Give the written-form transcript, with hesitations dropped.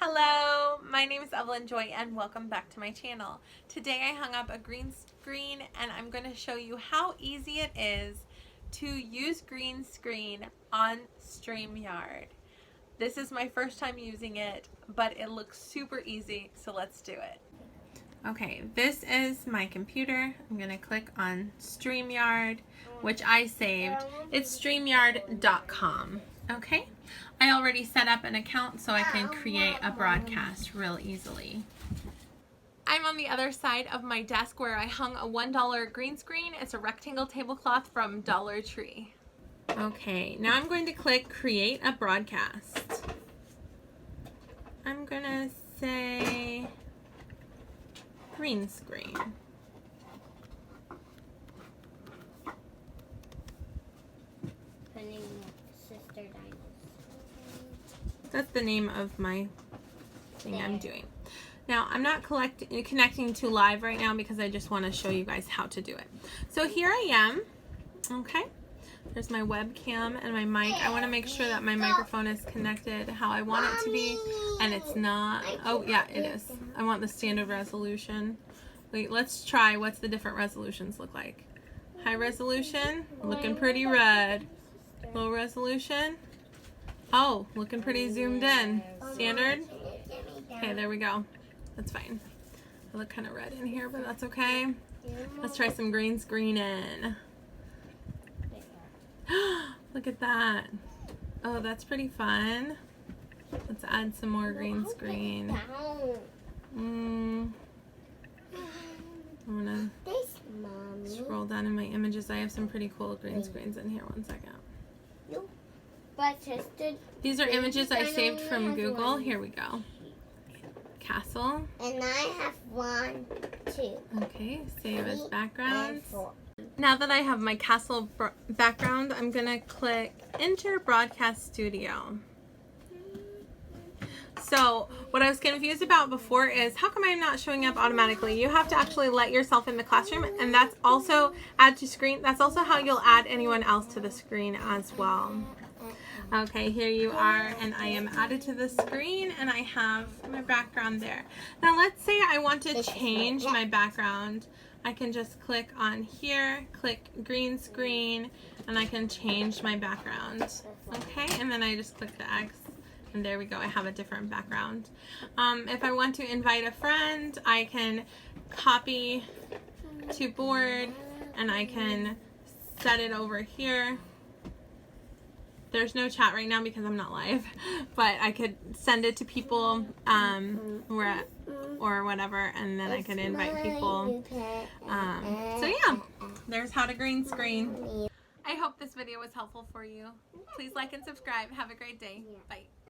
Hello, my name is Evelyn Joy and welcome back to my channel. Today I hung up a green screen and I'm going to show you how easy it is to use green screen on StreamYard. This is my first time using it, but it looks super easy, so let's do it. Okay, this is my computer. I'm going to click on StreamYard, which I saved. It's StreamYard.com. Okay, I already set up an account so I can create a broadcast real easily. I'm on the other side of my desk where I hung a $1 green screen. It's a rectangle tablecloth from Dollar Tree. Okay, now I'm going to click Create a Broadcast. I'm going to say green screen. That's the name of my thing I'm doing. Now, I'm not connecting to live right now because I just want to show you guys how to do it. So here I am. Okay. There's my webcam and my mic. I want to make sure that my microphone is connected how I want it to be, and it's not. Oh, yeah, it is. I want the standard resolution. Wait, let's try. What's the different resolutions look like? High resolution, looking pretty red. Low resolution. Oh, looking pretty zoomed in. Standard. Okay, there we go. That's fine. I look kind of red in here, but that's okay. Let's try some green screen in. Look at that. Oh, that's pretty fun. Let's add some more green screen. I'm gonna scroll down in my images. I have some pretty cool green screens in here. 1 second. These are images I saved from Google. Here we go. Castle. And I have 1, 2. Okay, save as background. Now that I have my castle background, I'm going to click Enter Broadcast Studio. So what I was confused about before is how come I'm not showing up automatically? You have to actually let yourself in the classroom, and that's also add to screen. That's also how you'll add anyone else to the screen as well. Okay, here you are, and I am added to the screen, and I have my background there. Now let's say I want to change my background. I can just click on here, click green screen, and I can change my background. Okay, and then I just click the X, and there we go. I have a different background. If I want to invite a friend, I can copy to board, and I can set it over here. There's no chat right now because I'm not live, but I could send it to people or whatever, and then I could invite people. So yeah, there's how to green screen. I hope this video was helpful for you. Please like and subscribe. Have a great day. Bye.